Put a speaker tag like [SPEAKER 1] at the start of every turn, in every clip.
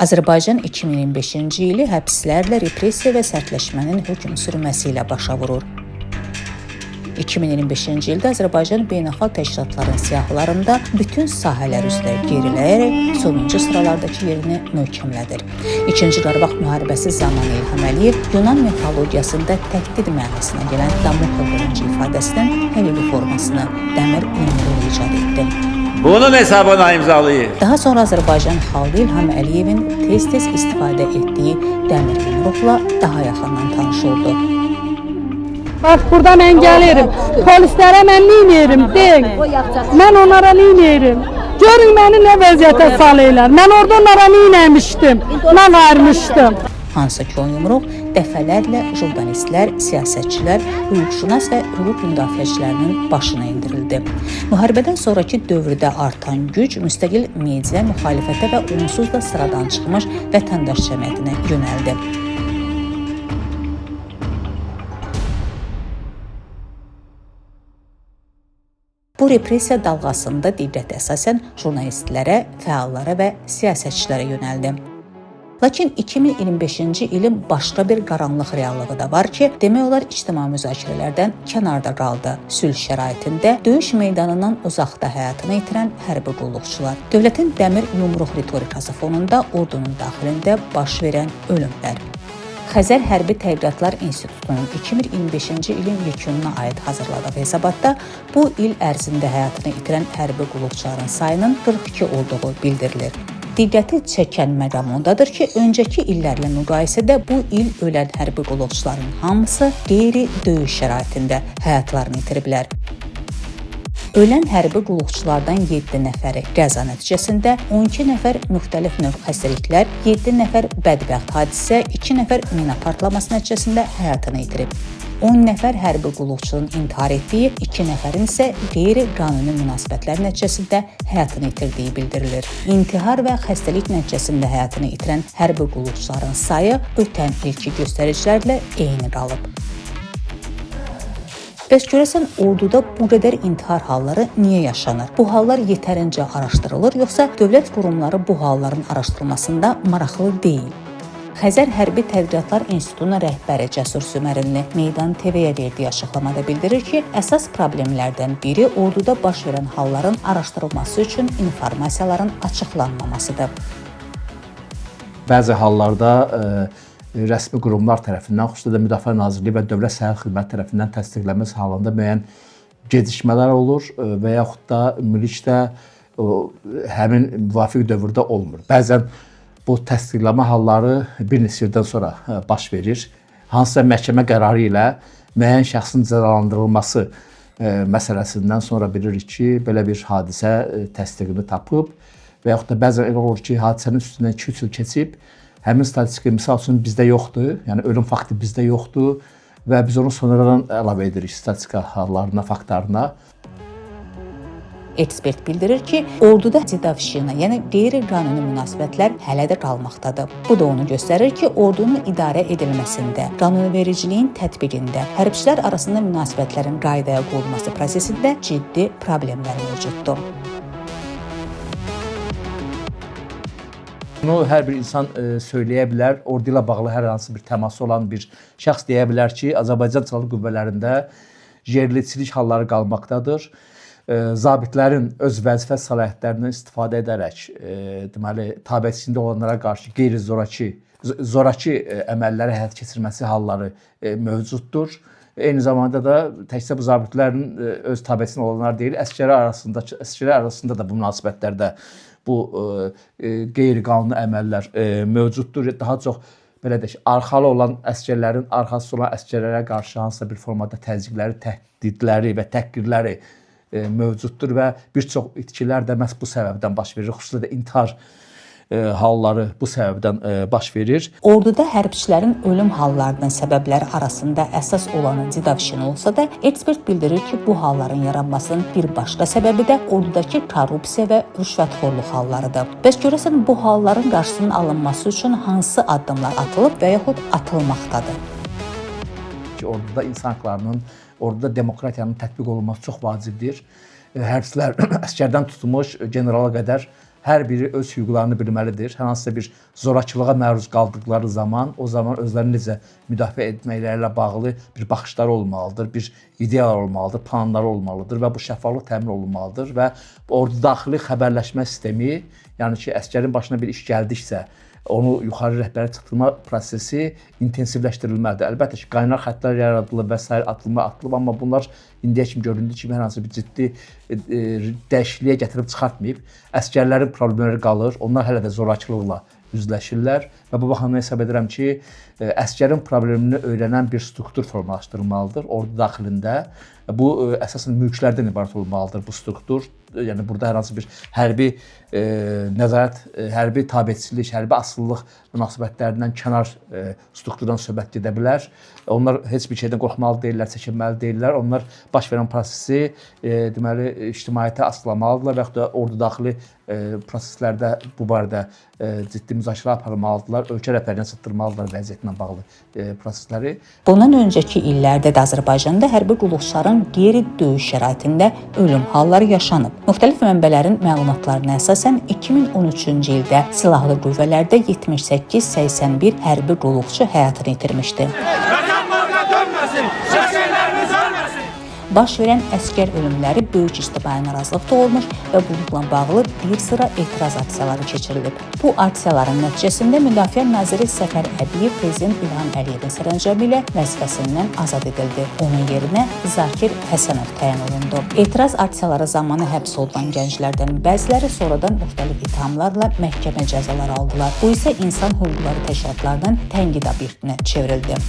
[SPEAKER 1] Azərbaycan 2025-ci ili həbslərlə repressiya və sərtləşmənin hökm sürməsi ilə başa vurur. 2025-ci ildə Azərbaycan beynəlxalq təşkilatların siyahılarında bütün sahələr üzrə geriləyərək sonuncu sıralardakı yerini möhkəmlədir. İkinci Qarabağ müharibəsi zamanı İlham Əliyev Yunan mifologiyasında təhdid mənasına gələn Damokl qılıncı ifadəsinin həqiqi formasını dəmir yumruğu icad etdi.
[SPEAKER 2] Bunun hesabına imzalayır.
[SPEAKER 1] Daha sonra Azərbaycan xalqı İlham Əliyevin tez-tez istifadə etdiyi dəmir yumruqla daha yaxından tanış oldu.
[SPEAKER 3] Bax, burada mən gəlirim, polislərə mən neynəyirəm, deyin, mən onlara neynəyirəm, görün məni nə vəziyyətə salırlar, mən orada onlara neynəmişdim, nə varmışdım.
[SPEAKER 1] Hansı ki o yumruq dəfələrlə jurnalistlər, siyasətçilər, hüquqşünas və hüquq müdafiəçilərinin başına indirildi. Müharibədən sonraki dövrdə artan güc müstəqil media, müxalifətə və onsuz da sıradan çıxmış vətəndaş cəmiyyətinə yönəldi. Bu repressiya dalğasında diqqət əsasən jurnalistlərə, fəallara və siyasətçilərə yönəldi. Lakin 2025-ci ilin başqa bir qaranlıq reallığı da var ki, demək olar ictimai müzakirələrdən kənarda qaldı. Sülh şəraitində döyüş meydanından uzaqda həyatını itirən hərbi qulluqçular, dövlətin dəmir yumruq ritorikası fonunda ordunun daxilində baş verən ölümlər. Xəzər Hərbi Tədqiqatlar İnstitutunun 2025-ci ilin yekununa aid hazırladığı hesabatda bu il ərzində həyatını itirən hərbi qulluqçuların sayının 42 olduğu bildirilir. Diqqəti çəkən məqam ondadır ki, öncəki illərlə müqayisədə bu il ölən hərbi qulluqçuların hamısı qeyri-döyüş şəraitində həyatlarını itiriblər. Ölən hərbi qulluqçulardan 7 nəfəri qəza nəticəsində, 12 nəfər müxtəlif növ xəstəliklər, 7 nəfər bədbəxt hadisə, 2 nəfər mina partlaması nəticəsində həyatını itirib. 10 nəfər hərbi qulluqçunun intihar etdiyi, 2 nəfərin isə qeyri-qanuni münasibətlər nəticəsində həyatını itirdiyi bildirilir. İntihar və xəstəlik nəticəsində həyatını itirən hərbi qulluqçuların sayı ötən ilki göstəricilərlə eyni qalıb. Bəs görəsən orduda bu qədər intihar halları niyə yaşanır? Bu hallar yetərincə araşdırılır, yoxsa dövlət qurumları bu halların araşdırılmasında maraqlı deyil? Xəzər Hərbi Tədqiqatlar İnstitutunun rəhbəri Cəsur Sümərinli Meydan TV-yə verdiyi açıqlamada bildirir ki, əsas problemlərdən biri orduda baş verən halların araşdırılması üçün informasiyaların açıqlanmamasıdır.
[SPEAKER 4] Bəzi hallarda rəsmi qurumlar tərəfindən, xüsusilə də Müdafiə Nazirliyi və Dövlət Səhiyyə Xidməti tərəfindən təsdiqlənməsi halında müəyyən gecikmələr olur və yaxud da ümumilikdə həmin müvafiq dövrdə olmur. Bəzən bu təsdiqləmə halları bir neçə ildən sonra baş verir. Hansısa məhkəmə qərarı ilə müəyyən şəxsin cəzalandırılması məsələsindən sonra bilirik ki, belə bir hadisə təsdiqini tapıb və yaxud da bəzən elə olur ki, hadisənin üstündən 2-3 il keçib, həmin statistika misal üçün bizdə yoxdur, yəni ölüm faktı bizdə yoxdur və biz onu sonradan əlavə edirik statistika hallarına, faktlarına.
[SPEAKER 1] Ekspert bildirir ki, orduda zidavşina, yəni qeyri-qanuni münasibətlər hələ də qalmaqdadır. Bu da onu göstərir ki, ordunun idarə edilməsində, qanunvericiliyin tətbiqində, hərbçilər arasında münasibətlərin qaydaya qoyulması prosesində ciddi problemlər mövcuddur.
[SPEAKER 4] Bunu hər bir insan söyləyə bilər, ordu ilə bağlı hər hansı bir təması olan bir şəxs deyə bilər ki, Azərbaycan Silahlı Qüvvələrində yerliçilik halları qalmaqdadır. Zabitlərin öz vəzifə səlahiyyətlərindən istifadə edərək, deməli, tabiətçiliyində olanlara qarşı qeyri-zorakı əməlləri həyata keçirməsi halları mövcuddur. Eyni zamanda da təkcə bu zabitlərin öz tabiətçiliyində olanlar deyil, əsgərlər arasında da bu münasibətlərdə bu qeyri-qanuni əməllər mövcuddur. Daha çox belə deyək, arxalı olan əsgərlərin arxası olan əsgərlərə qarşı hansısa bir formada təzyiqləri, təhdidləri və təhqirləri mövcuddur və bir çox itkilər də məhz bu səbəbdən baş verir. Xüsusilə də intihar halları bu səbəbdən baş verir.
[SPEAKER 1] Orduda hərbçilərin ölüm hallarının səbəbləri arasında əsas olanı zidavşina olsa da, ekspert bildirir ki, bu halların yaranmasının bir başqa səbəbi də ordudakı korrupsiya və rüşvətxorluq hallarıdır. Bəs görəsən bu halların qarşısının alınması üçün hansı addımlar atılıb və yaxud atılmaqdadır?
[SPEAKER 4] Orduda insan haqlarının, orduda demokratiyanın tətbiq olunması çox vacibdir. Hərbçilər əskərdən tutmuş generala qədər hər biri öz hüquqlarını bilməlidir. Hər hansısa bir zorakılığa məruz qaldıqları zaman, o zaman özlərini necə müdafiə etməkləri ilə bağlı bir baxışları olmalıdır, bir ideyalar olmalıdır, planları olmalıdır və bu şəffaflıq təmin olunmalıdır və ordu daxili xəbərləşmə sistemi, yəni ki, əsgərin başına bir iş gəldiksə, onu yuxarı rəhbərə çıxdırma prosesi intensivləşdirilməlidir. Əlbəttə ki, qaynar xəttlər yaradılıb və s. atılıb, amma bunlar indiyə kimi göründüyü kimi hər hansı bir ciddi dəyişikliyə gətirib çıxartmayıb. Əsgərlərin problemləri qalır, onlar hələ də zorakılıqla üzləşirlər və bu baxımdan hesab edirəm ki, əsgərin problemini öyrənən bir struktur formalaşdırılmalıdır ordu daxilində. Bu əsasən mülklərdən ibarət olmalıdır bu struktur. Yəni burada hər hansı bir hərbi nəzarət, hərbi tabeçilik, hərbi asılılıq münasibətlərindən kənar strukturdan söhbət gedə bilər. Onlar heç bir şeydən qorxmalı deyillər, çəkinməli deyillər. Onlar baş verən prosesi deməli ictimaiyyətə asılamalıdırlar və yaxud da ordu daxili proseslərdə bu barədə ciddi müzakirə aparmalıdırlar. Ölkə rəhbərinə çatdırmalıdırlar vəziyyətlə bağlı prosesləri.
[SPEAKER 1] Bundan öncəki illərdə də Azərbaycanda hərbi qulluqçuların qeyri-döyüş şəraitində ölüm halları yaşanıb. Müxtəlif mənbələrin məlumatlarına əsasən 2013-cü ildə silahlı qüvvələrdə 78-81 hərbi qulluqçu həyatını itirmişdi. Baş verən əskər ölümləri böyük ictimai narazılıq doğurmuş və bununla bağlı bir sıra etiraz aksiyaları keçirilib. Bu aksiyaların nəticəsində Müdafiə naziri Səfər Əbiyev prezident İlham Əliyevin sərəncamı ilə vəzifəsindən azad edildi. Onun yerinə Zakir Həsənov təyin olundu. Etiraz aksiyaları zamanı həbs olunan gənclərdən bəziləri sonradan müxtəlif ittihamlarla məhkəmə cəzaları aldılar. Bu isə insan hüquqları təşkilatlarının tənqid obyektinə çevrildi.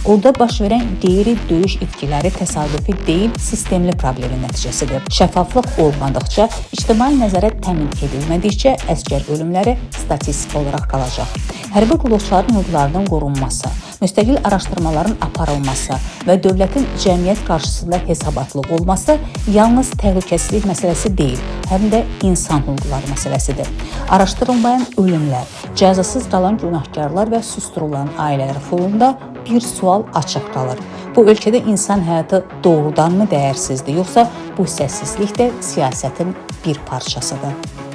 [SPEAKER 1] Orada baş verən qeyri-döyüş itkiləri təsadüfi deyil, sistemli problemin nəticəsidir. Şəffaflıq olmadıqca, ictimai nəzarət təmin edilmədikcə əsgər ölümləri statistik olaraq qalacaq. Hərbi qulluqçuların hüquqlarının qorunması, müstəqil araşdırmaların aparılması və dövlətin cəmiyyət qarşısında hesabatlıq olması yalnız təhlükəsizlik məsələsi deyil, həm də insan hüquqları məsələsidir. Araşdırılmayan ölümlər, cəzasız qalan günahkarlar və susturulan ailələr fonunda bir sual açıq qalır. Bu ölkədə insan həyatı doğrudanmı dəyərsizdir, yoxsa bu səssizlik də siyasətin bir parçasıdır?